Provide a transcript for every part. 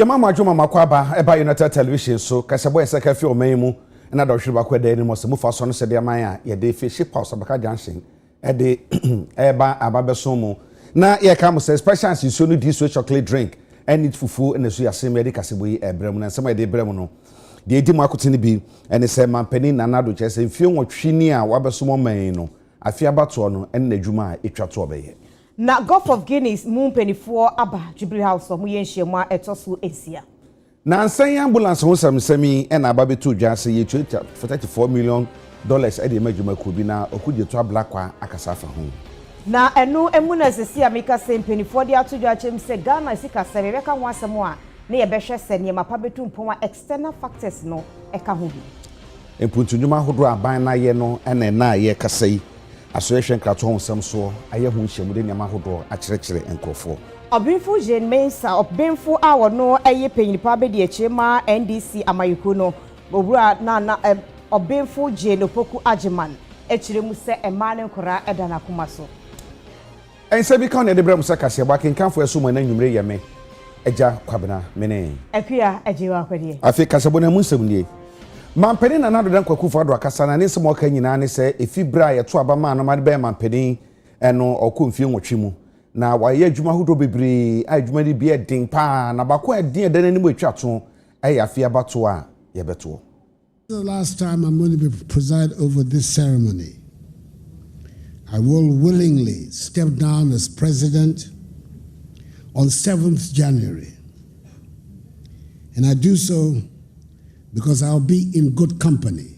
Mama Juma Makwaba, Eba United Television, so Casabo Sakafi or Maimu, and other Shibakwe de Mos Mufason said their Maya, ye de fish ship house of Baka dancing, a de Eba Ababesomo. Now, here comes a special as you soon do this chocolate drink, and eat fufu and the Suya Semedi Casabui, a Bremen, and some of the Bremono. The Edimakutini be, and the same man penny Nanado chess, and few more Chinia, Wabesumo Maino, a Fiabatono, and the Juma, Ichatobe. Na Gulf of Guinea's moon penny for Abba Jubilee House of Muyenshema etosu Asia. Na nsan ambulance ho sami and ababe to jase ye for $34 million e de majuma ko bi na okudie to ablakwa akasafa ho. Na enu emuna sesi amika se penny for the atudwa chem se Ghana sika serebe ka ho asemo a na ye behwe se ne mapa betu mpoma external factors no e ka ho bi. Empuntunjuma hodo aban na ye no ene na ye kasai. Association krato ho sam so aye ho nhyiamu de nyama hodo a kyerɛkyerɛ enkrofo. Obinfu Jane Mensa obinfu a wono eye panyinipa be de echema NDC amayiko no obura na obinfu Jane opoku agiman echiremu se emane nkora eda na kuma so. Ense bi kan ne de brem se kase ba kenkanfo esumo na nwumre yeme eja kwabena mene. Akua ajewa kwade. Afi kasebo na munsem nie. Mampeni na nado dan kwakufa do akasa na ne semo ka nyina ne se efibra ye to abama no made be mampeni eno okomfie nwotwe mu na waye adwuma hodo bebre adwuma ni bi edin pa na bako edin eden ani mu atwato e afi abato a ye beto. The last time I'm going to preside over this ceremony. I will willingly step down as president on 7th January. And I do so because I'll be in good company,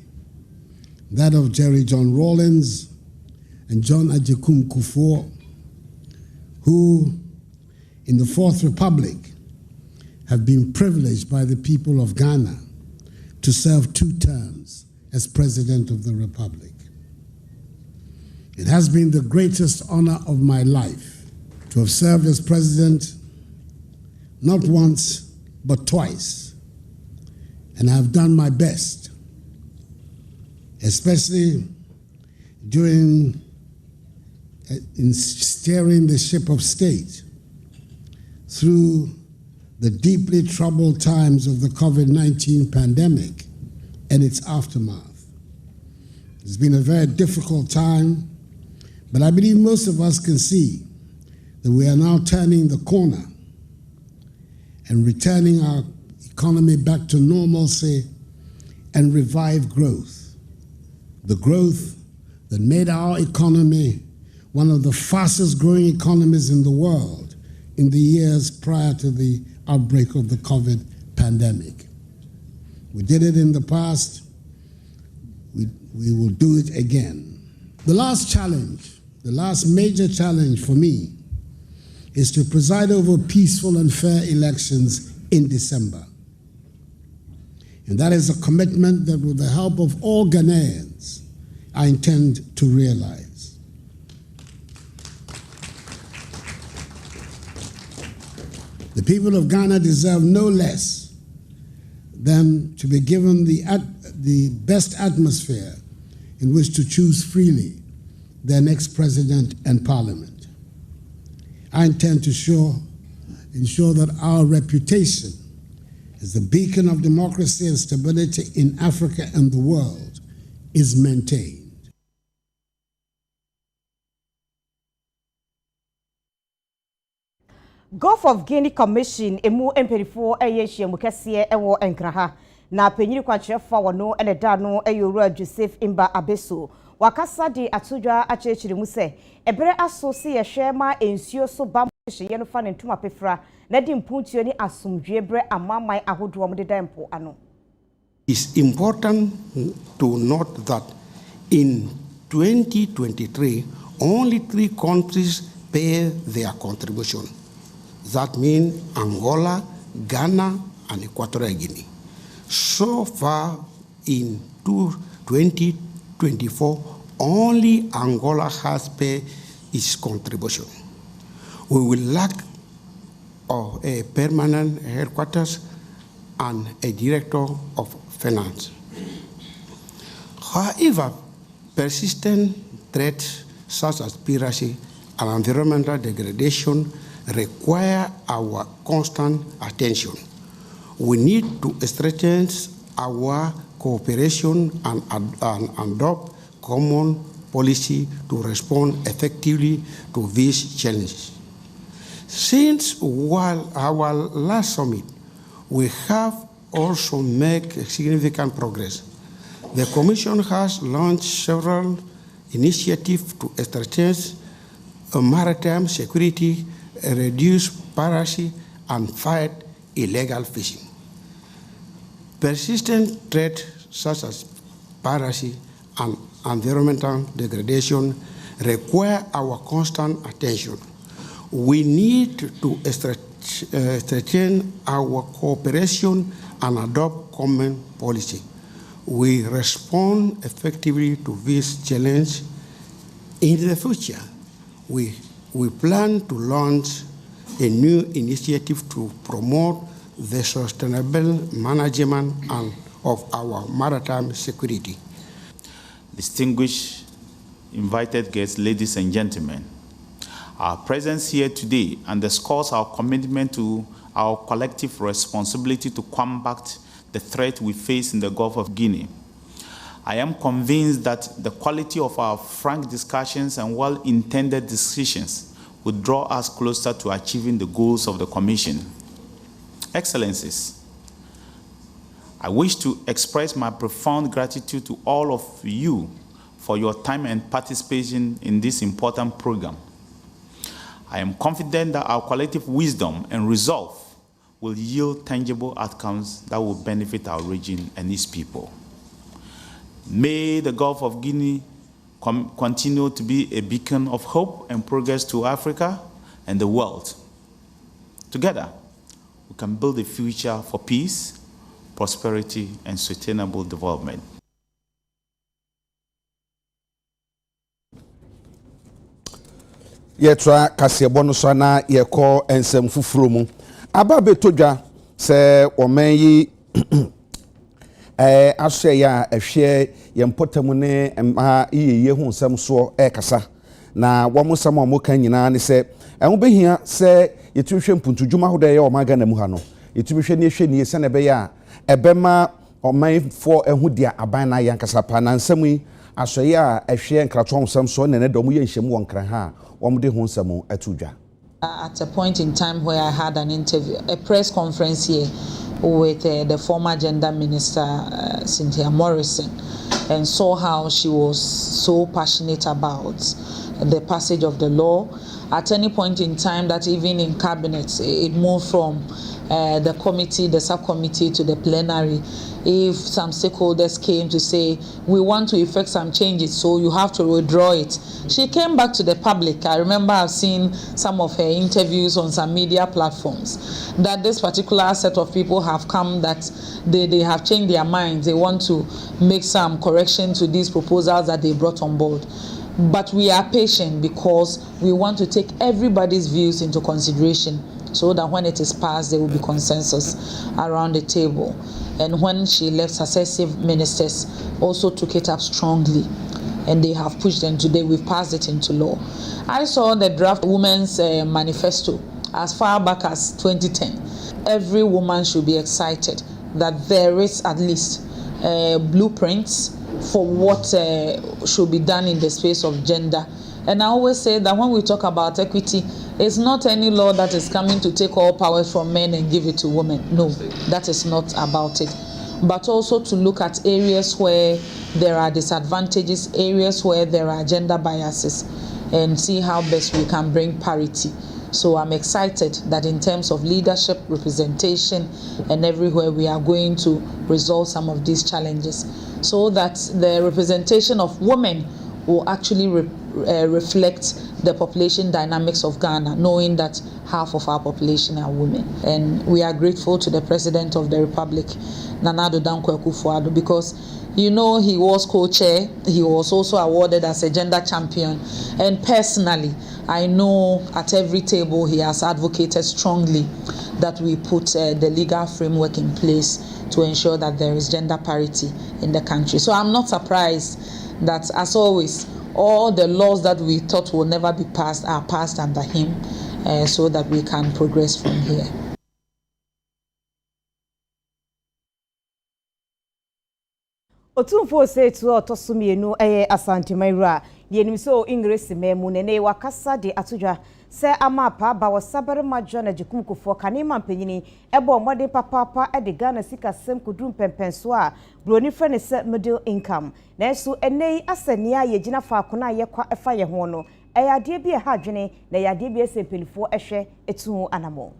that of Jerry John Rawlings and John Ajekum Kufuor, who in the Fourth Republic have been privileged by the people of Ghana to serve 2 terms as President of the Republic. It has been the greatest honor of my life to have served as President not once, but twice. And I have done my best, especially in steering the ship of state through the deeply troubled times of the COVID-19 pandemic and its aftermath. It's been a very difficult time, but I believe most of us can see that we are now turning the corner and returning our economy back to normalcy and revive growth. The growth that made our economy one of the fastest growing economies in the world in the years prior to the outbreak of the COVID pandemic. We did it in the past, we will do it again. The last challenge, the last major challenge for me is to preside over peaceful and fair elections in December. And that is a commitment that with the help of all Ghanaians, I intend to realize. The people of Ghana deserve no less than to be given the best atmosphere in which to choose freely their next president and parliament. I intend to ensure that our reputation as the beacon of democracy and stability in Africa and the world is maintained. Gulf of Guinea Commission emu emperifo eyehie mukese ewo enkraha na penyiri kwakyerefo wono ene da no eyowura Joseph Imba Abeso wakasa di atudwa achechiri mu se ebere aso se yehwe ma ensuo so bam hye no fa ne ntuma pefra na di mpuntuo ni asomdwe bre amamai ahodo mo de dampo ano. It's important to note that in 2023 only 3 countries pay their contribution. That means Angola, Ghana, and Equatorial Guinea. So far in 2024, only Angola has paid its contribution. We will lack a permanent headquarters and a director of finance. However, persistent threats such as piracy and environmental degradation require our constant attention. We need to strengthen our cooperation and adopt common policy to respond effectively to these challenges. Since our last summit, we have also made significant progress. The Commission has launched several initiatives to strengthen maritime security, reduce piracy, and fight illegal fishing. Persistent threats such as piracy and environmental degradation require our constant attention. We need to strengthen our cooperation and adopt common policy. We respond effectively to this challenge. In the future, we plan to launch a new initiative to promote the sustainable management of our maritime security. Distinguished invited guests, ladies and gentlemen, our presence here today underscores our commitment to our collective responsibility to combat the threat we face in the Gulf of Guinea. I am convinced that the quality of our frank discussions and well-intended decisions will draw us closer to achieving the goals of the Commission. Excellencies, I wish to express my profound gratitude to all of you for your time and participation in this important program. I am confident that our collective wisdom and resolve will yield tangible outcomes that will benefit our region and its people. May the Gulf of Guinea continue to be a beacon of hope and progress to Africa and the world. Together, we can build a future for peace, prosperity, and sustainable development. Yetra kasebo no so na yeko ensem fufuro mu aba betodwa se oman yi ahye ya ehwe yempotamu ne ma yiye hu nsem so kasa na womo sam omo kan nyina ne se ehwo behia se yetuhwe mpuntudwuma hoda ye o maga na mu ha no yetuhwe ne ehwe ne se na be ya ebema oman fo ehwu dia aban na yankasa pa na nsem yi ahye ya ehwe nkrato nsem so ne ne dom ye nhyem wonkran ha at a point in time where I had an interview, a press conference here with the former gender minister, Cynthia Morrison, and saw how she was so passionate about the passage of the law. At any point in time that even in cabinet, it moved from the committee, the subcommittee to the plenary. If some stakeholders came to say, we want to effect some changes, so you have to withdraw it. She came back to the public. I remember I've seen some of her interviews on some media platforms that this particular set of people have come, that they have changed their minds. They want to make some correction to these proposals that they brought on board. But we are patient because we want to take everybody's views into consideration so that when it is passed, there will be consensus around the table. And when she left, successive ministers also took it up strongly, and they have pushed them. Today, we've passed it into law. I saw the draft women's manifesto as far back as 2010. Every woman should be excited that there is at least blueprints for what should be done in the space of gender. And I always say that when we talk about equity, it's not any law that is coming to take all powers from men and give it to women. No, that is not about it. But also to look at areas where there are disadvantages, areas where there are gender biases, and see how best we can bring parity. So I'm excited that in terms of leadership, representation, and everywhere, we are going to resolve some of these challenges so that the representation of women will actually reflect the population dynamics of Ghana, knowing that half of our population are women. And we are grateful to the President of the Republic, Nana Addo Dankwa Akufo-Addo, because you know he was co-chair, he was also awarded as a gender champion, and personally I know at every table he has advocated strongly that we put the legal framework in place to ensure that there is gender parity in the country. So I'm not surprised that, as always, all the laws that we thought will never be passed are passed under him, so that we can progress from here. Otumfo say to otosumienu Asantehene yenim so English memu nene wakasa de atudwa se amapa ba wasabere majo na jikumkufo kanema mpanyini ebo mmode papapa de Ghana sika sem kudum pempenso a broni frɛ ne se middle income na eso enei asania ye gina fa akona ye kwa efa ye ho no eyade bi ha dwene na yade bi esempelifo ehwe etu anamo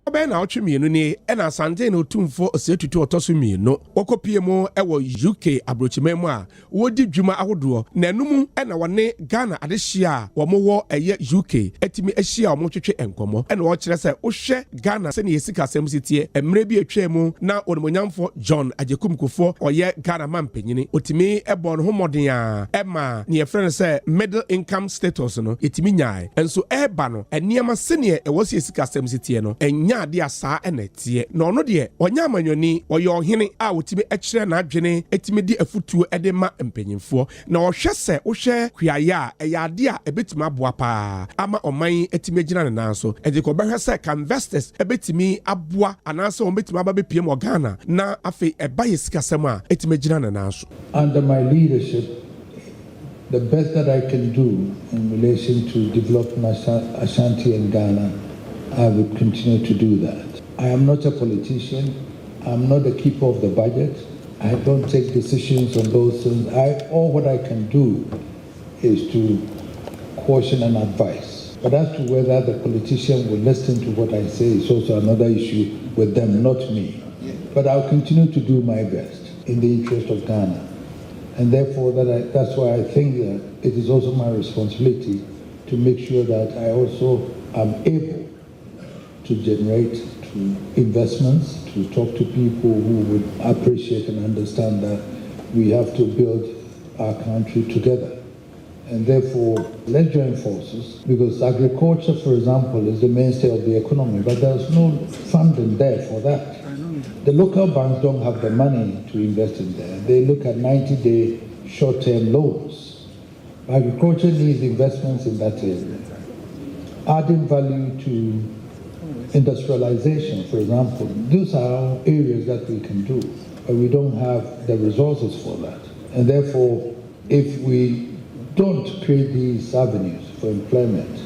Obe na otwe mienu ni na Asantehene otumfo osetutu otoso mienu okopie mu ewo UK abrochimemu a wodi dwuma ahodo na enum na wone Ghana adehia wo mo eye UK etimi ahia wo twetwe enkomo na wo kire se wo hwe Ghana se ne yesika sem sitie emre bi atwemu na onimonyamfo John Ajekumkufo oye Ghana mampanyini otimi ebon homoden a ema ne yefrɛ se middle income status no etimi nyae enso eba no eniema se ne ewo yesika sem sitie no enya ade asa enetie na ono de onya amanyoni oye ohene a wotimi ekire na adwene etimi di afutuo ede ma mpanyimfo na ohwe se ohwe hwiaya eyade a ebetimi aboa pa ama oman etimi agina ne nanso ede ko behwe se ka investors ebetimi aboa ananso obetimi aba bepiem Ghana na afi eba yesika sem a etimi agina ne nanso. Under my leadership, the best that I can do in relation to developing Ashanti and Ghana, I would continue to do that. I am not a politician. I'm not a keeper of the budget. I don't take decisions on those things. All what I can do is to caution and advise. But as to whether the politician will listen to what I say is also another issue with them, not me. But I'll continue to do my best in the interest of Ghana. And therefore, that's why I think that it is also my responsibility to make sure that I also am able to generate investments, to talk to people who would appreciate and understand that we have to build our country together. And therefore, let's join forces, because agriculture, for example, is the mainstay of the economy, but there's no funding there for that. The local banks don't have the money to invest in there. They look at 90-day short-term loans. Agriculture needs investments in that area. Adding value to industrialization, for example, those are areas that we can do, but we don't have the resources for that. And therefore, if we don't create these avenues for employment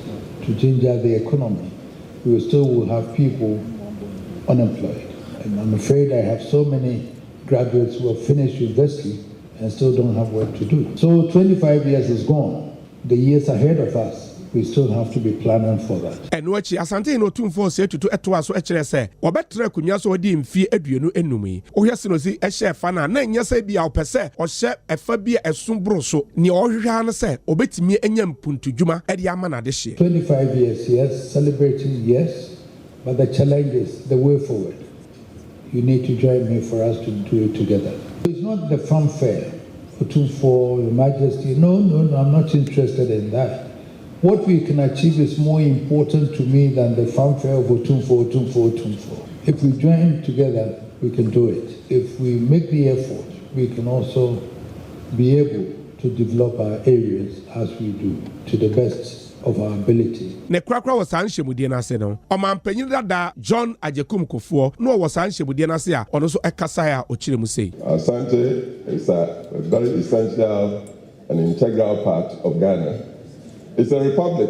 to ginger the economy, we still will have people unemployed. And I'm afraid I have so many graduates who have finished university and still don't have work to do. So 25 years is gone. The years ahead of us, we still have to be planning for that. And wachi Asantehene otumfo se tutu etoa so ekire se obetre kunwa so odi mfie aduonu enumi ohia sinosi ehye fa na nya se bia opese ohye efa bia esumbro so ne ohwehwa na se obetimi enya mpuntudwuma ede ama na de hye 25 years, yes, celebrating, yes, but the challenge is the way forward. You need to join me for us to do it together. It's not the fanfare, Otumfo, Your Majesty. No, I'm not interested in that. What we can achieve is more important to me than the fanfare of Otumfo. If we join together, we can do it. If we make the effort, we can also be able to develop our areas as we do to the best of our ability. Ne krakra was anhemudie na se no. Omampanyin dada John Ajekumkufo no was anhemudie na se a ono so ekasa ya okire mu sei. Asante is a very essential and integral part of Ghana. It's a republic,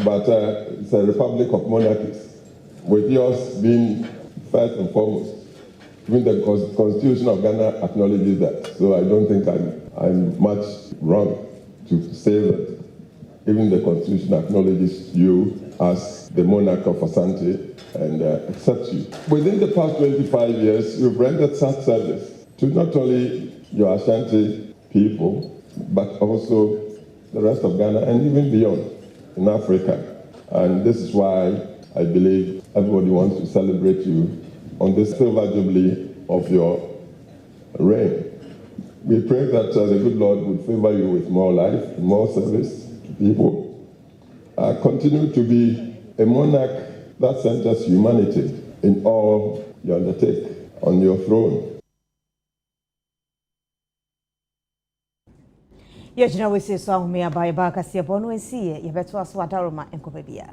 but it's a republic of monarchies, with yours being first and foremost. Even the Constitution of Ghana acknowledges that. So I don't think I'm much wrong to say that even the Constitution acknowledges you as the monarch of Asante and accepts you. Within the past 25 years, you've rendered such service to not only your Asante people, but also the rest of Ghana and even beyond in Africa. And this is why I believe everybody wants to celebrate you on this silver jubilee of your reign. We pray that the good Lord would favor you with more life, more service to people. Continue to be a monarch that centers humanity in all you undertake on your throne. Yejina we say so ahome abaye ba kase bono ensiye yebeto aso adaroma enkobabia.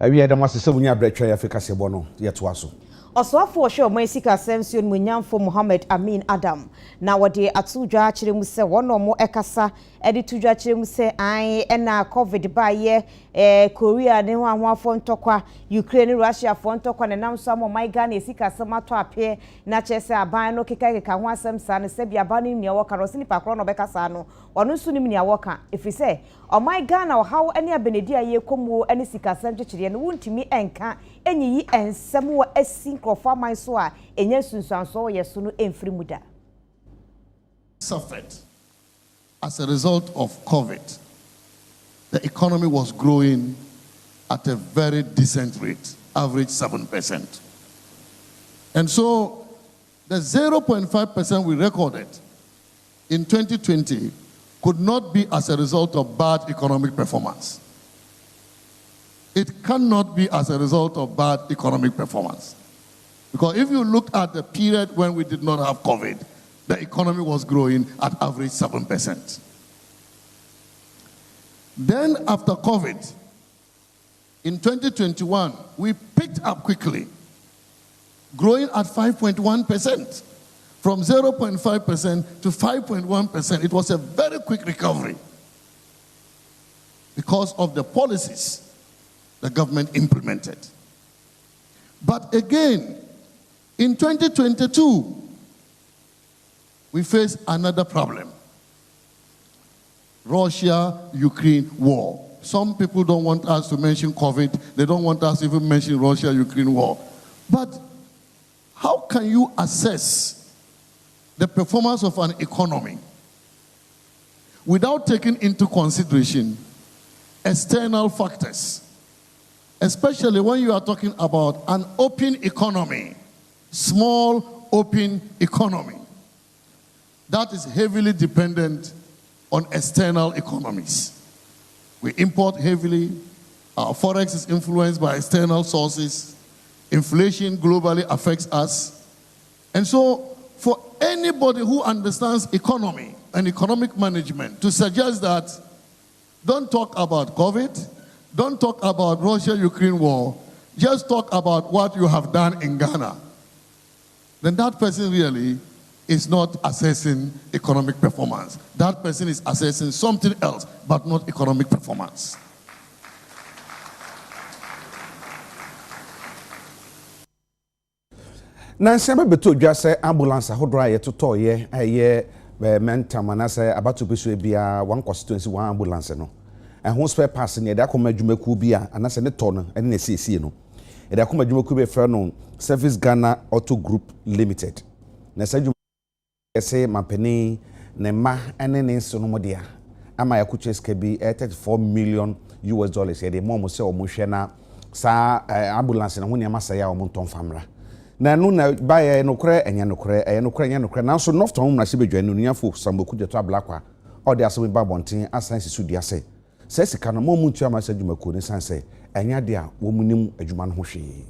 awie da masese wunya bretwa ya fika sebo no yeto aso Oswafo hwe oman sika semsio munyamfo Muhammad Amin Adam na wode atudwa kire mu se wono mo ekasa edi tudwa kire mu se an ena covid ba ye Korea ne ho ahwafo ntokwa Ukraine Russia fo ntokwa ne nam so my Ghana sika semato apie na chese aban no keka ho asem sa ne se bia ban ni awoka ro sini pakro no bekasa no ono nso nim ni awoka efise o my Ghana o hawo ene abenedi aye komu ene sika sem kire no wuntimi enka enyi ensem wo asi nkrofa man so a enya sunsuanso yeso no emfiri muda suffered as a result of COVID. The economy was growing at a very decent rate, average 7%. And so the 0.5% we recorded in 2020 could not be as a result of bad economic performance. It cannot be as a result of bad economic performance. Because if you look at the period when we did not have COVID, the economy was growing at average 7%. Then after COVID, in 2021, we picked up quickly, growing at 5.1%. From 0.5% to 5.1%. It was a very quick recovery because of the policies the government implemented. But again, in 2022, we face another problem. Russia-Ukraine war. Some people don't want us to mention COVID. They don't want us to even mention Russia-Ukraine war. But how can you assess the performance of an economy without taking into consideration external factors? Especially when you are talking about an open economy, small open economy that is heavily dependent on external economies. We import heavily, our forex is influenced by external sources, inflation globally affects us. And so for anybody who understands economy and economic management to suggest that don't talk about COVID, don't talk about Russia-Ukraine war, just talk about what you have done in Ghana, then that person really is not assessing economic performance. That person is assessing something else, but not economic performance. Nancy beto dwa se ambulance hodro aye toto ye aye mental manase abatu beso bia one constituency one ambulance no ho spare pass ne da koma adwumaku bia anase ne to no ene na siesie no e da koma adwumaku be fra no Service Ghana Auto Group Limited na sa say mampeni ne ma ene ne nso no modia ama yakuche ska bi $34 million ye de mo se o mo hwe na sa ambulance na ho ne amasa ya o mo nton famra na no na baye no kore enya no kore na so nofto ho na se bedwa no nyafo samboku de to ablakwa o de aso ba bonten asan sisu dia se sika no mo mutu amasa dwumako ne sanse enya de a wo munim adwuma no ho hwe.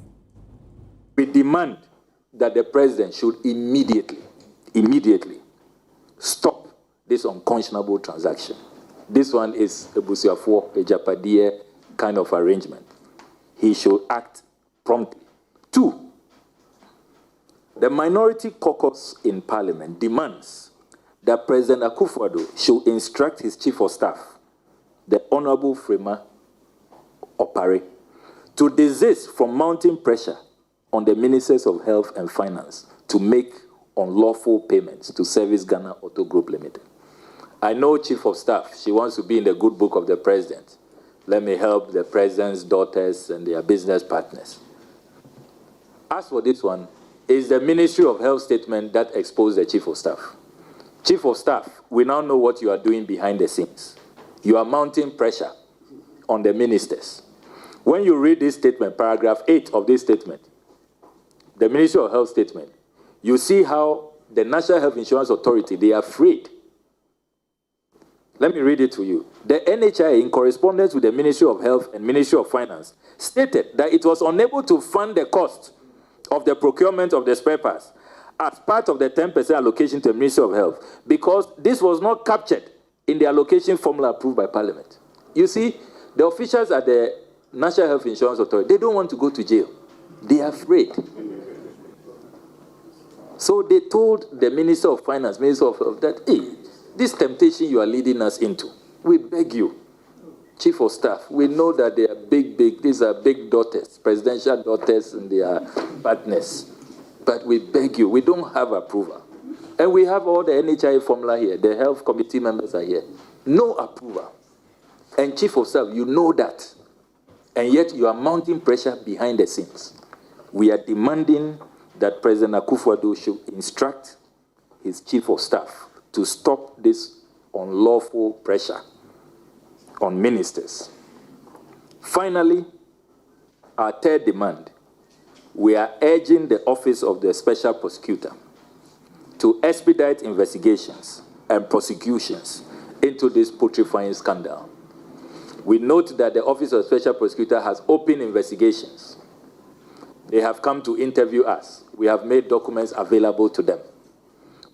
We demand that the president should immediately stop this unconscionable transaction. This one is a Busiafo, a Japadier kind of arrangement. He should act promptly. 2, the minority caucus in parliament demands that President Akufo-Addo should instruct his chief of staff, the Honorable Frema Opare, to desist from mounting pressure on the ministers of health and finance to make unlawful payments to Service Ghana Auto Group Limited. I know Chief of Staff, she wants to be in the good book of the president. Let me help the president's daughters and their business partners. As for this one, it's the Ministry of Health statement that exposed the Chief of Staff. Chief of Staff, we now know what you are doing behind the scenes. You are mounting pressure on the ministers. When you read this statement, paragraph 8 of this statement, the Ministry of Health statement, you see how the National Health Insurance Authority, they are afraid. Let me read it to you. The NHI, in correspondence with the Ministry of Health and Ministry of Finance, stated that it was unable to fund the cost of the procurement of the spare parts as part of the 10% allocation to the Ministry of Health because this was not captured in the allocation formula approved by Parliament. You see, the officials at the National Health Insurance Authority, they don't want to go to jail. They are afraid. So they told the Minister of Finance, Minister of Health, that, hey, this temptation you are leading us into, we beg you, Chief of Staff, we know that they are these are big daughters, presidential daughters, and they are partners. But we beg you, we don't have approval. And we have all the NHI formula here. The health committee members are here. No approval. And Chief of Staff, you know that. And yet you are mounting pressure behind the scenes. We are demanding that President Akufo-Addo should instruct his Chief of Staff to stop this unlawful pressure on ministers. Finally, our third demand, we are urging the Office of the Special Prosecutor to expedite investigations and prosecutions into this putrefying scandal. We note that the Office of the Special Prosecutor has opened investigations. They have come to interview us. We have made documents available to them.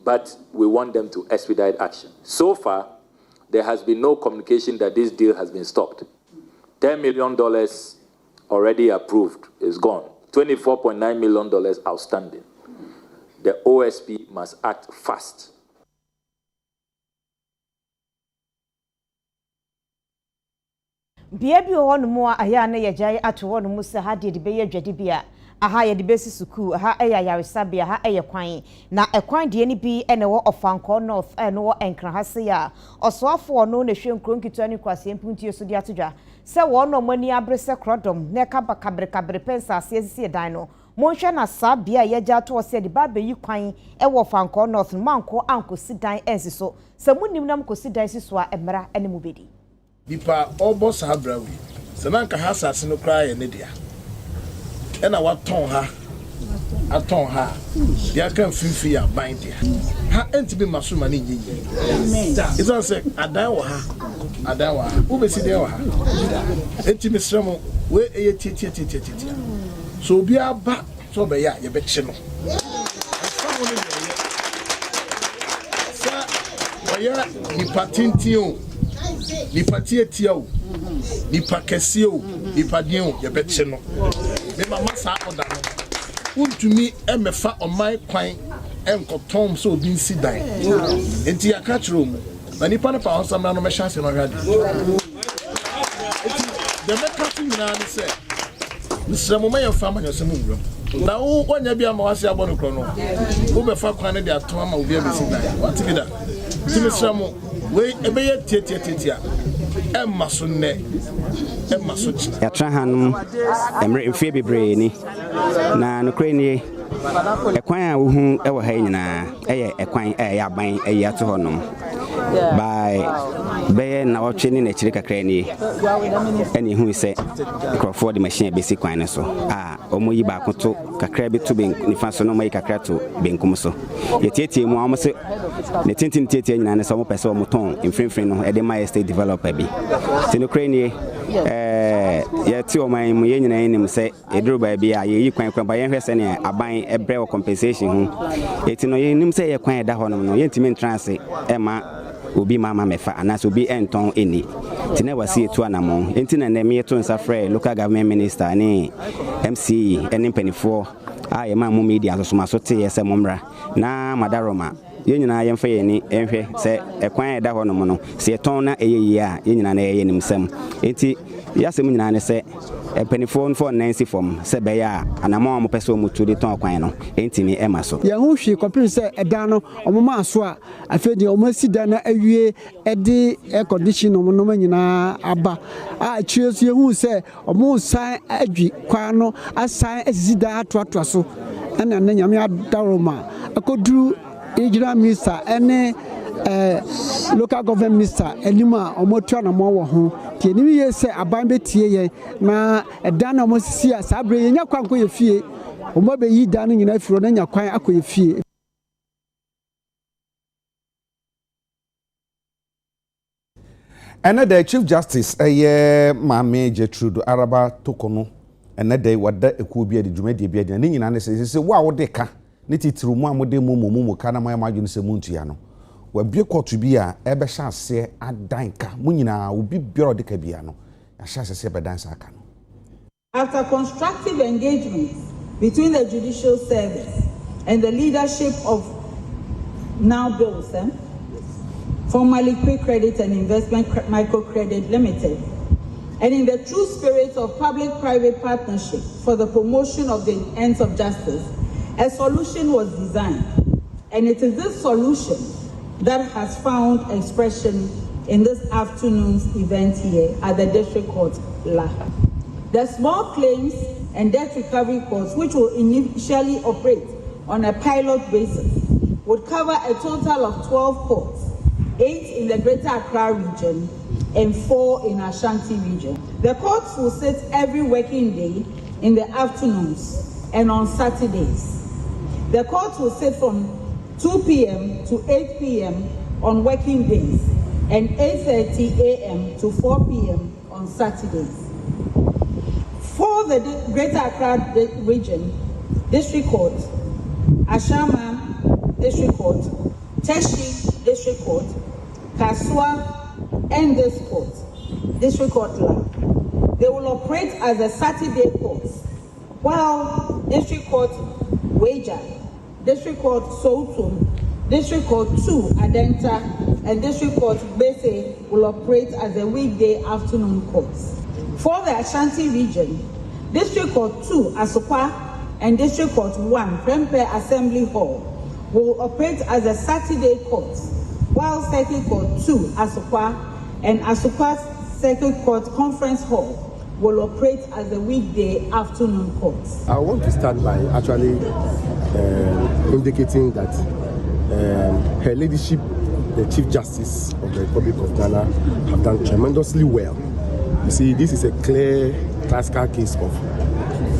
But we want them to expedite action. So far, there has been no communication that this deal has been stopped. $10 million already approved is gone. $24.9 million outstanding. The OSP must act fast. Bia bi ho no mo aya na ye jai ato ho no mo se ha de be ye dwade bia aha ye de besi suku aha eya yaresabia aha eye kwan na ekwan de ni bi ene wo Ofanko North ene wo enkra ha se ya osoafo no na hwe nkro nkito ni kwase mpuntie so de atodwa se wo no mani abrese krodom na ka kabre pensa asese dan no monhwe na sabia ye ja to se de ba be yi kwan e wo Ofanko North manko ankosi dan ensi so se munim nam kosi dan si so a emra ene mu bedi Bipa obo sabrawi senanka hasase no kra ye ne dia ena waton ha aton ha dia kan finfi ya ban dia ha entibi masuma ne yiyi it's all say adan wo ha wo be si dia wo ha entibi sremo we eye tie so obi aba so be ya ye be chi no sa oya ni patintio ni patie tiao ni pakesio ni padien ye be chi no me mama sa oda no untumi emefa omai kwan enkotom so obi nsi dan enti akachiro mu na nipa ne pa onsamna no me chance no hwade enti the mekati nyina ni se nsramo me yemfa ma nyosem nwura na wo onya bia ma wase abɔ no kro no wo be fa kwan ne de ato ama obi abesi dan what be that ti nsramo we ebe ye tietia emma so ne emma so chi ya trahanum emre mfie bebre ni na no kre ni ekwan a wo hu e wo ha nyina eye ekwan ya aban ayi ato honom by be na wo twe ni na chiri kakra ni eni hu se croford the machine basic kwan so omo yi ba koto kakra bi to ben ni fa so no mai kakra to benkum so ye tietie mu amo se ne tintin tietie nyina ne so mo pese mo ton infrinfrin no e de my estate developer bi ti no kre ni ye ti o man mu ye nyina enim se eduru ba bi a ye yi kwan ba ye hwese ne aban ebre compensation hu eti no ye nim se ye kwan da honom no ye ntimi trance e ma obi mama mefa anas obi enton eni tine wasi etu anamon enti na ne me to nsa frɛ local government minister ne MCE ene mpanifo a ye ma mu media so so te ye se momra na madaroma ye nyina ye mfa ye ni enhwɛ se ekwan da honom no se eton na eyeyi a ye nyina na ye nimsam enti yasem nyina ne se penifo for Nancy form se be ya anamo mo pese mo tudi ton kwan no entimi ema so ye hu hwe kopin se edan no omoma aso a afedi omasi dan na awie edi air condition no no nyina aba a chie so ye hu se omo san adwi kwan no asan asisi dan atoato so ana na nyame adaroma akoduru ejira minister ene local government minister elima omotua na mo wo ho tie ni ye se aban betie ye na edan na mo sisi a sabre ye nya kwan ko ye fie omo be yi dan nyina afiro na nya kwan akoye fie another chief justice Mame Gertrude Araba Tokono another wada ekuo bia de dwumadi bia de ni nyina ne se wo a wo de ka ne titiri mu amode mu ka na ma adwene se muntua no wabie kotu bi a ebe hya ase adanka mu nyina obi biara de ka bia no ya hya ase be dansa aka no After constructive engagements between the Judicial Service and the leadership of now bills, formerly Quick Credit and Investment Microcredit Limited, and in the true spirit of public-private partnership for the promotion of the ends of justice, a solution was designed, and it is this solution that has found expression in this afternoon's event here at the District Court, La. The small claims and debt recovery courts, which will initially operate on a pilot basis, would cover a total of 12 courts, 8 in the Greater Accra region and 4 in Ashanti region. The courts will sit every working day in the afternoons and on Saturdays. The courts will sit from 2 p.m. to 8 p.m. on working days and 8:30 a.m. to 4 p.m. on Saturdays. For the Greater Accra region, District Court, Ashama District Court, Teshi District Court, Kasua, and this court, District Court La, they will operate as a Saturday courts, while District Court Waja, District Court Soutum, District Court 2 Adenta, and District Court Bese will operate as a weekday afternoon courts. For the Ashanti region, District Court 2 Asokwa and District Court 1 Prempeh Assembly Hall will operate as a Saturday courts, while Circuit Court 2 Asokwa and Asokwa Circuit Court Conference Hall will operate as a weekday afternoon courts. I want to start by actually indicating that Her Ladyship, the Chief Justice of the Republic of Ghana, have done tremendously well. You see, this is a clear classical case of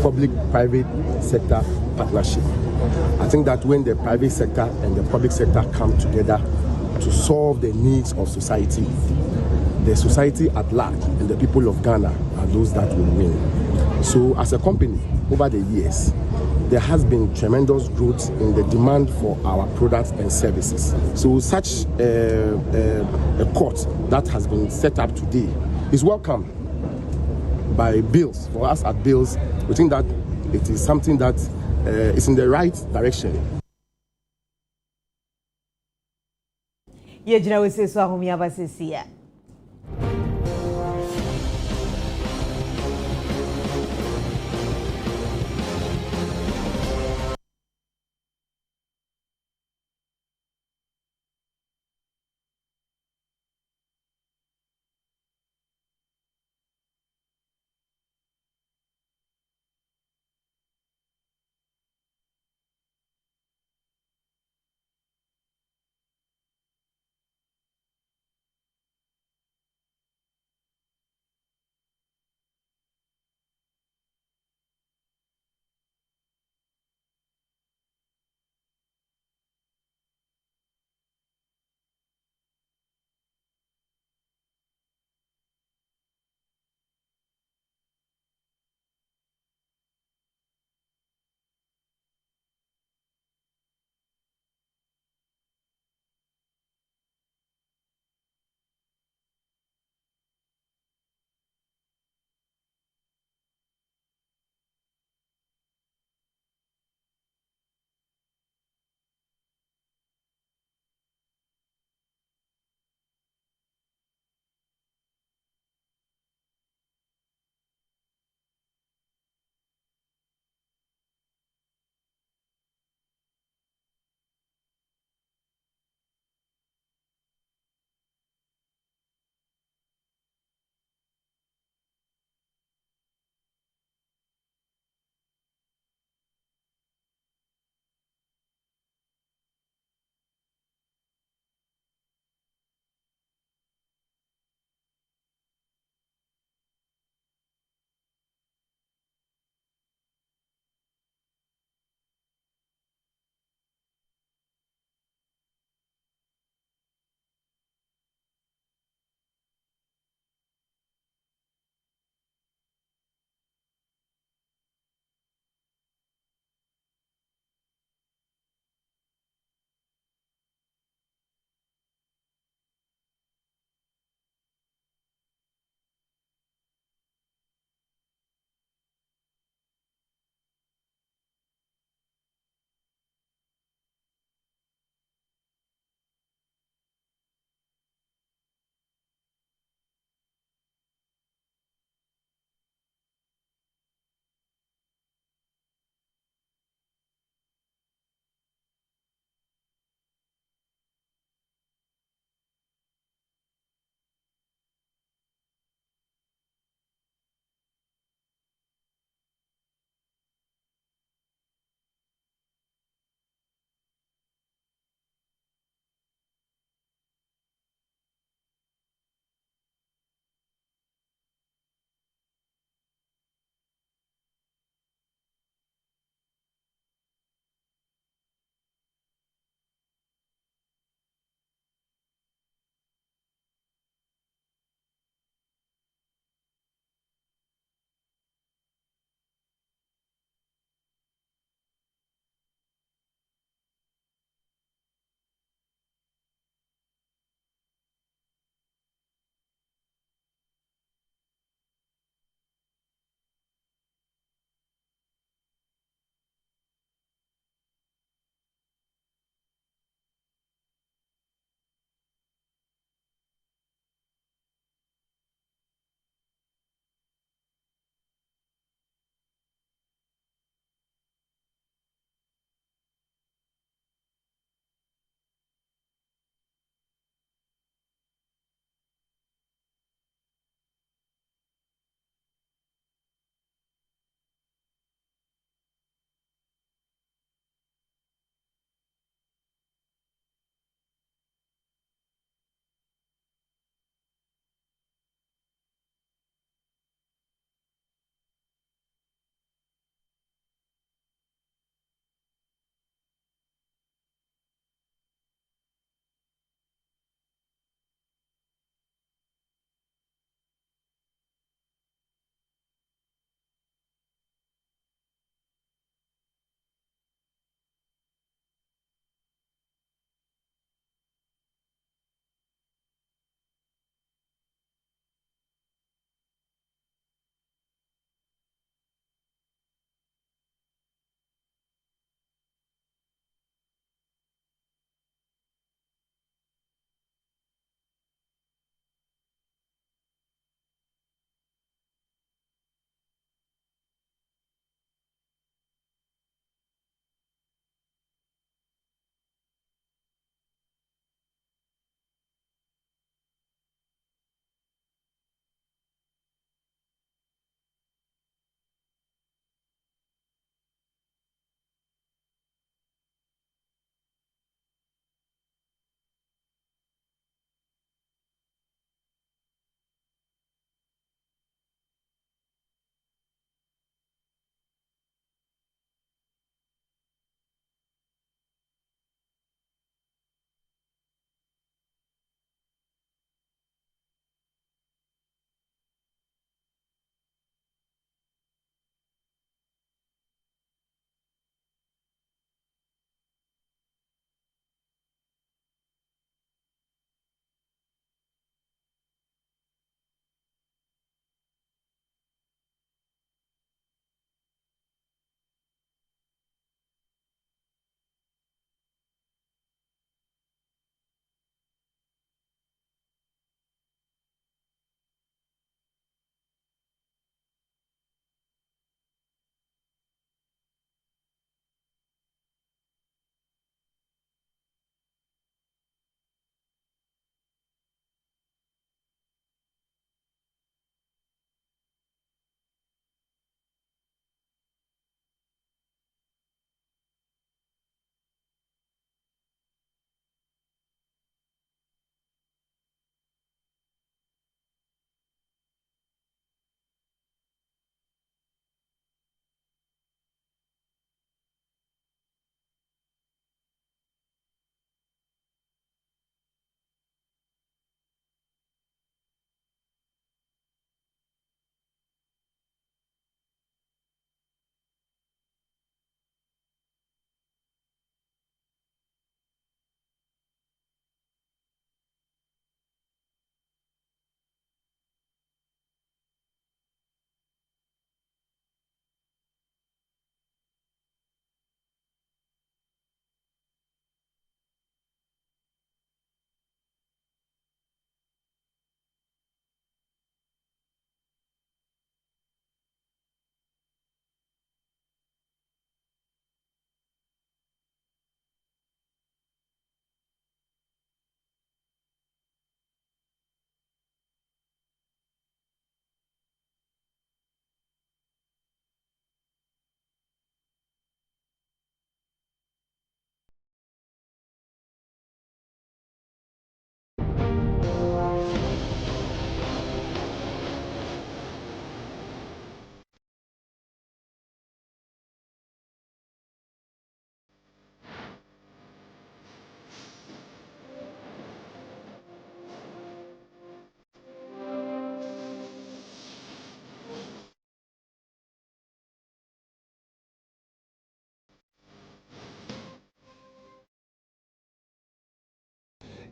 public-private sector partnership. I think that when the private sector and the public sector come together to solve the needs of society, the society at large and the people of Ghana are those that will win. So as a company, over the years, there has been tremendous growth in the demand for our products and services. So such a court that has been set up today is welcome by bills. For us at bills, we think that it is something that is in the right direction. Yejina we say so ahomia basisia.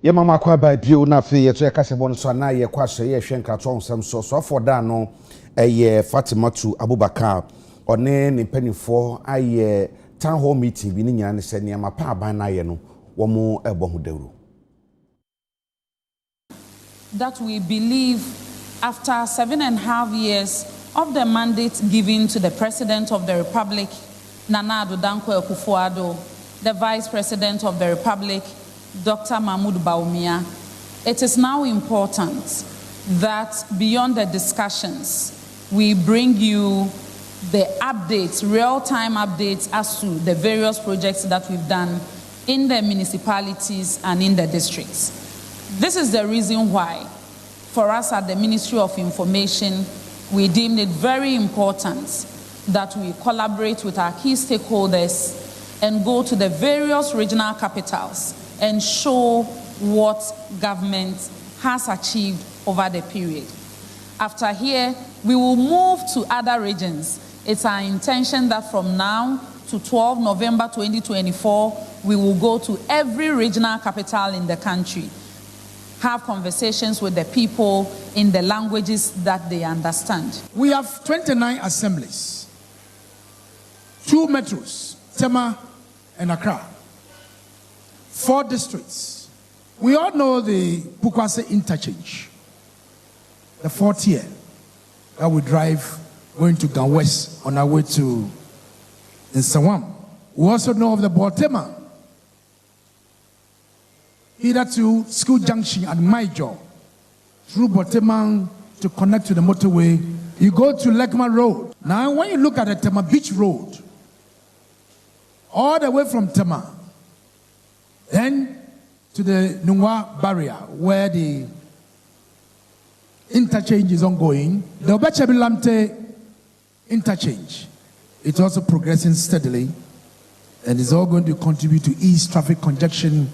Ye mama kwa ba bio na fe ye to ye kase bon so na ye kwa so ye hwe nkrato onsam so for da no eye Fatimatu Abubakar one ne panifo aye town hall meeting bi ni nya ne se ne ma pa aban na ye no wo mo ebo ho dawru. That we believe after 7.5 years of the mandate given to the President of the Republic, Nana Addo Dankwa Akufo-Addo, the Vice President of the Republic, Dr. Mahmoud Bawumia, it is now important that beyond the discussions, we bring you the updates, real-time updates as to the various projects that we've done in the municipalities and in the districts. This is the reason why, for us at the Ministry of Information, we deemed it very important that we collaborate with our key stakeholders and go to the various regional capitals and show what government has achieved over the period. After here, we will move to other regions. It's our intention that from now to 12 November 2024, we will go to every regional capital in the country, have conversations with the people in the languages that they understand. We have 29 assemblies, 2 metros, Tema and Accra, 4 districts. We all know the Pukwase interchange, the 4th year that we drive going to Gan West on our way to Nsawam. We also know of the Boltema, either to School Junction at Maijo, through Boltema to connect to the motorway. You go to Lekma Road. Now, when you look at the Tema Beach Road, all the way from Tema, then to the Nungwa barrier, where the interchange is ongoing, the Obechebilamte interchange, it's also progressing steadily, and is all going to contribute to ease traffic congestion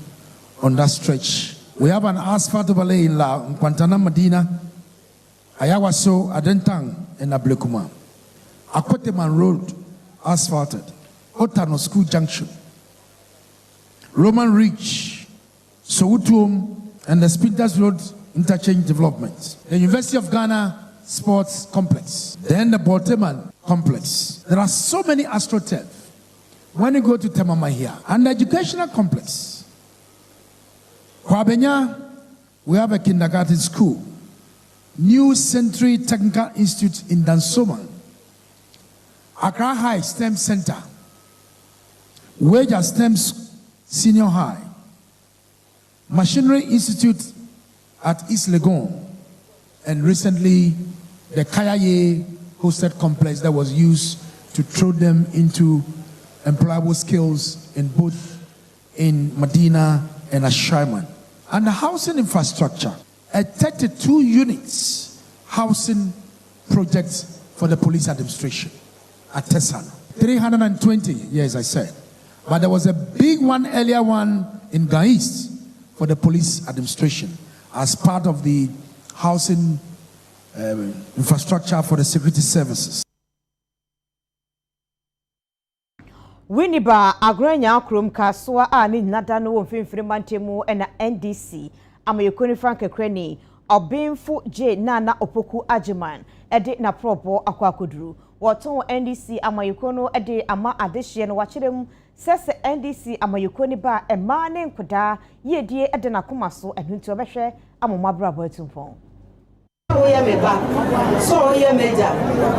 on that stretch. We have an asphalt overlay in La Nkwantana Medina, Ayawaso, Adentang, and Ablekuma. Akweteman Road, asphalted. Otano School Junction, Roman Ridge, Sowutuom, and the Spinters Road interchange development. The University of Ghana Sports Complex, then the Bolteman Complex. There are so many AstroTurf when you go to Temamahia. And the educational complex. Kwabenya, we have a kindergarten school. New Century Technical Institute in Dansoman. Accra High STEM Center. Wager STEM Senior High. Machinery Institute at East Legon. And recently, the Kayaye hosted complex that was used to throw them into employable skills in both in Medina and Ashaiman. And the housing infrastructure, a 32 units housing project for the police administration at Tessan. 320, yes, I said. But there was a big one, earlier one in Ga East for the police administration as part of the housing infrastructure for the security services. Winiba agrenya krom kaswa a ni nada no mfimfiri mantemu na NDC amayekoni Frank Kreni obinfu J Nana Opoku Ajiman ede na probo akwakoduru woton NDC amayekono ede ama adehye no wakyerem sese NDC amayekoni ba ema ne nkoda yedie ede na komaso ehunti obehwe amomabrabo atumfon. So ye me ba, so ye me ja,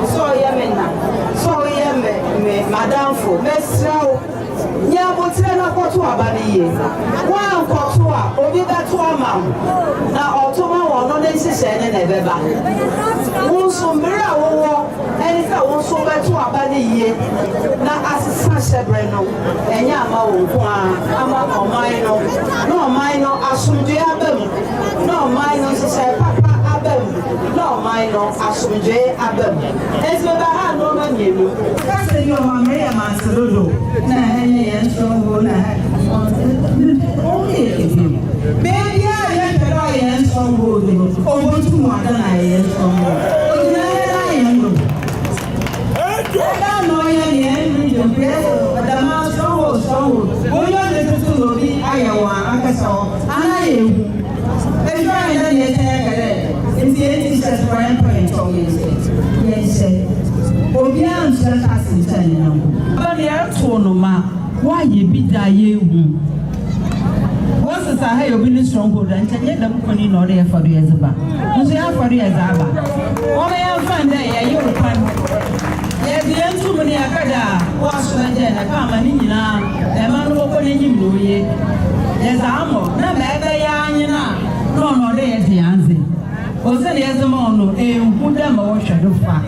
so ye me na, so ye me madam fo, me srawo. Nya botire na koto abani ye. Wa koto a obi beto ama na otoma wo no ne sise ne na beba. Wo so mira wo eni sa wo so beto abani ye na asisa shebre no enya ama wo ko ama oman no no oman no asumdue abam no oman no sise papa no minor asumje abem ezeba ha no manyelu kase yo mamre ya mansolo na enye yenso na okay baby ya yentero yenso ni obotu mo adana yenso ojina na yenso ada no yen yo be adama so oyo de tutu no bi ayawa akaso ana yewu no ma why ye be da ye what's a high obedience stronghold and tell you the money not there for the Ezaba. You say for the Ezaba. What I am find there, you will find. Yes, the end too many Akada was like that. I come and in now, a man opening him. Yes, I'm no matter Yana, no, there is the answer. Was any as a mono, a good them or shadow fact.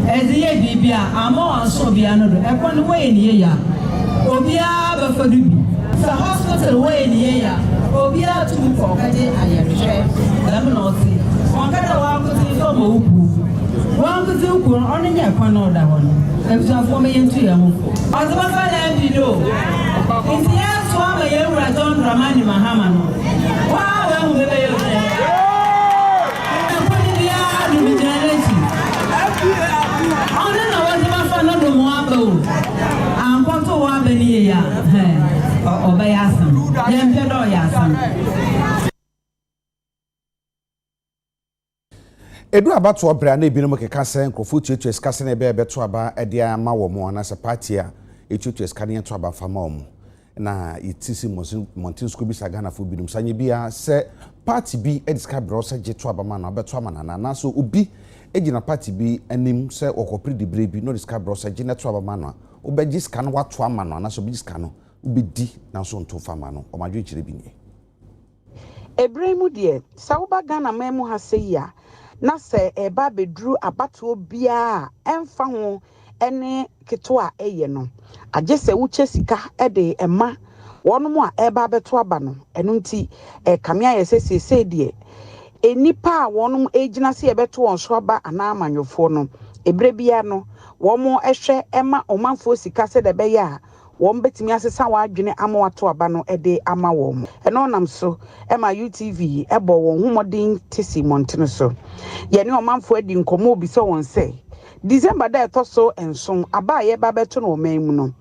As the Bibia, I'm on so be another. I one way in the year. Obia, but for the the hospital way in the area, Obia to for getting a share. Let me not see. One kind of walk to the one to do only a other one. If you for me into your move. As a matter of you know, in the air swam a young Radon Ramani Mahamano. Wow, we will say. I'm putting the yard in the generation. I don't know what the fan of the Moabo. I'm going to Wabania. Edu abato obra na ebinom keka se nkrofo tuetu skase na ebe beto aba ede ama wo mo na se party a etutu skane yeto aba fama omo na itisi montin school bi sagana fo binum sanye bia se party bi ediska bro se jeto aba ma na beto ama na so obi ejina party bi anim se okopri de brebi no diska bro se jeto aba ma na obeji scan wato ama na so bi scan no ubidi na so nto fama no omadwe chire bi ni Ebremu de sauba Ghana memu ha se ya na se eba bedru abatuo bia emfa ho ene keto eye no agye se wuche sika ede ema wonom a eba beto aba no eno nti kamea ye se de enipa a wonom ejina se ebeto onso aba ana amanyofo no ebre bia no womo ehwe ema omanfo sika se de be ya won betimi asesa wadwene amawato aba no ede ama wom eno nam so ema UTV ebo won humodin tesi montene so ye ne omanfo adi nkomo obi so won say December da etoso enson aba ye ba beto no manmu no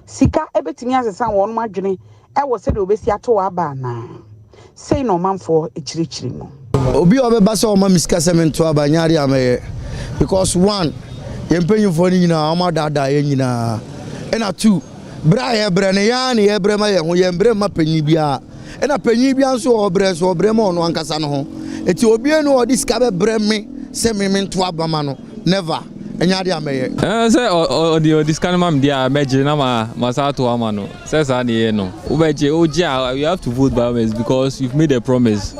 sika ebetimi asesa won madwene ewo se de obesi ato aba na sei no omanfo echirichiri mu obi obeba se oma misika semento aba nyaari amaye because one yempanyufo ni nyina amadada ye nyina ena two bra ye bre ne ya ne ye bre ma ye ho ye bre ma panyi bia e na panyi bia so obre ma ono ankasa no ho eti obi enu odi ska be bre me se me nto abama no never enya dia meye se odi ska ma dia meje na ma sa to ama no se sa ne ye no ubeje oja you have to vote by means because you've made a promise.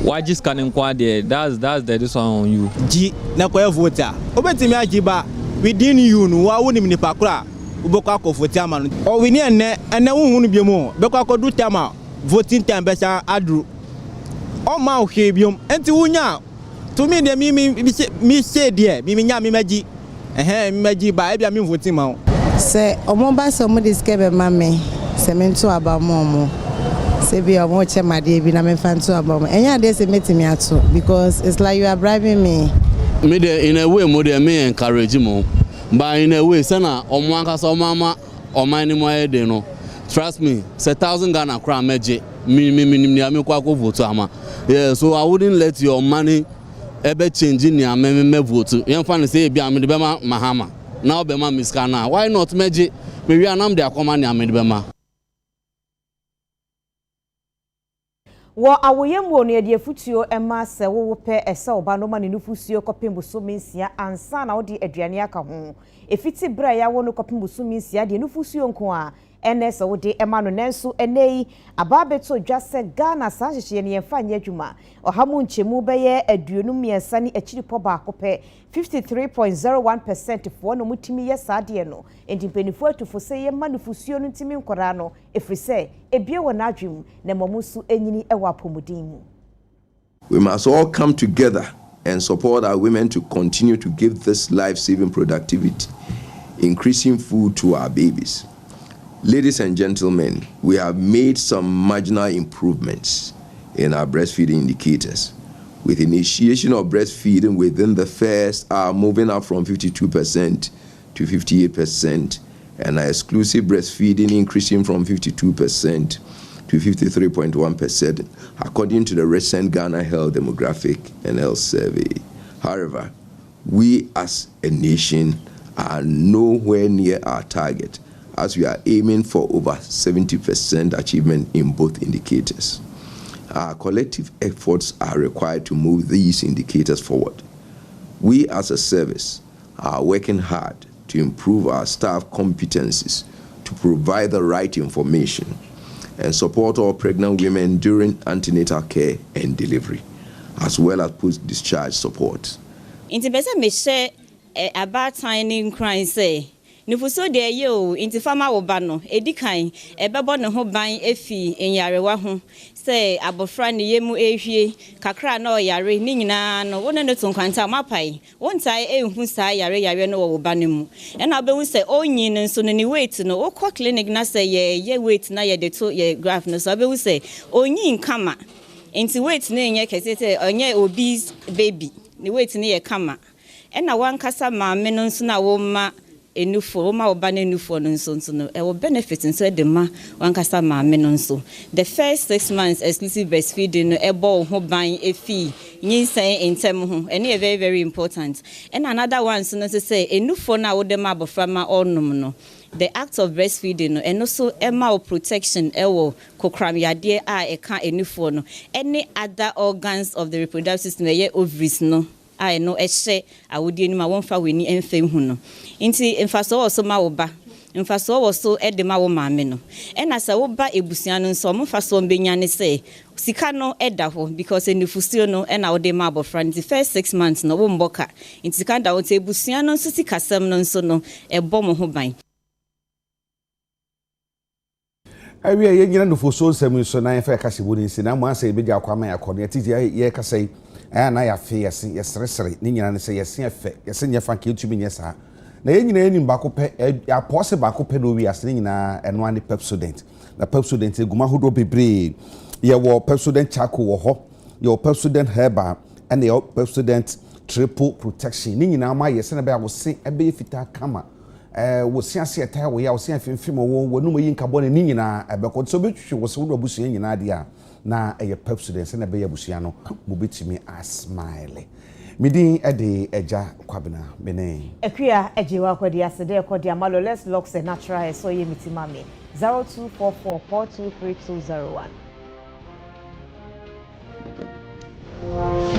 Why just can't there? That's this one on you. G na kwa voter obetimi agiba within you no wa woni ni pakura uboko akofoti ama no o we ni ene hunhunu biemu beko akodu tema voting time be sha adru o ma ohwe biom enti wunya to me de mi say there mi nya mi magi mi magi ba e bia mi voting ma se omo ba so mo discover mame se mento aba mo se bi omo chemade bi na me fanto aba mo enya de se metimi ato because it's like you are bribing me in a way mo de me encourage mo. But in a way, sana omwanka so mama omani mo ede no. Trust me, 1,000 Ghana crown meje me kwa ko vote ama. Yeah, so I wouldn't let your money ever change in your me vote. Yen fan say bia me de bema mahama. Now be ma miskana. Why not meje? Me wi anam de akoma ne ame de bema. Wo awoyemwo ne de afutuo ema se wo pe ese oba no ma ne nufusuo kopembo so mensia ansa na wo de aduane aka ho efiti bra ya wo no kopembo so mensia de nufusuo nko a ns wo de ema no nenso enei ababeto dwase Ghana sa hyehye ne yemfa nya adwuma ohamu nchemu beye aduonu miensa ne akiri po ba akopɛ 53.01% fo no mutimi yesa de no endimpenifo atufo se ye manufusuo no ntimi nkora no efrise ebie wo na adwum na mamusu enyini ewa pomudin. We must all come together and support our women to continue to give this life-saving productivity, increasing food to our babies. Ladies and gentlemen, we have made some marginal improvements in our breastfeeding indicators, with initiation of breastfeeding within the first hour moving up from 52% to 58%, and our exclusive breastfeeding increasing from 52% to 53.1%, according to the recent Ghana Health Demographic and Health Survey. However, we as a nation are nowhere near our target, as we are aiming for over 70% achievement in both indicators. Our collective efforts are required to move these indicators forward. We as a service are working hard to improve our staff competencies to provide the right information and support all pregnant women during antenatal care and delivery, as well as post-discharge support. Inti bese me share about tiny crying say Nufuso de yo inti fama wo ba no edikan ebebo ne ho ban efi enyarewa ho say abofra ne yemu ehwie kakra na oyare ni nyina no wona ne tonkwanta mapai wontai ehun sa yare no wo ba ne mu na obehu say onyi ne nso ne weight no okọ clinic na say ye weight na ye de to ye graph no so obehu say onyi nkama inti weight ne nye kesete onye obese baby ne weight ne ye kama na wankasa maame no nso na wo ma enufo ma oba na enufo no nso no e wo benefit nso de ma wankasa maame no nso the first 6 months exclusive breastfeeding no ebo ho ban efi nyinsan entem ho and e very very important and another one so no say enufo na wo de ma abofra ma onum no the act of breastfeeding no and also emma protection ewo kokram yade a e ka enufo no any other organs of the reproductive system ye ovaries no I know ehye awodi eni ma wonfa weni enfem hu no nti emfaso wo so ma wo ba emfaso wo so ede ma wo maame no ena sa wo ba ebusia no nso mo faso mbenya ne se sika no eda ho because enifusio no ena wo de ma abofra nti first 6 months no wo mboka nti sika da wo te ebusia no nso sikasem no nso no ebo mo ho ban awie ye nyina nufuso nsem so na fa kase bo nsi na mo asa ebeja akwama ya kɔ ne titi ye kase na ya fe yesi yesresere ni nyina ne se yesi efe yesi nyefa ke tumi nyesa na ye nyina enim bako pe ya pose bako pe no wi ase ni nyina eno ani Pepsodent na Pepsodent eguma hodo bebre ye wo Pepsodent charcoal wo ho ye wo Pepsodent herbal and ye wo Pepsodent triple protection ni nyina ma yesi na be awose ebe fita kama wo siase eta wo ya wo sian fimfim wo no yi nkabone ni nyina ebe ko so betwhwe wo se wo abusu nyina de a na eye Pepsodent na be abusu no mo betimi a smile midin ede eja kwabena bene Ekia ejewa kwadi asede kwadi amalo let's lock the natural so ye mitimame 0244423201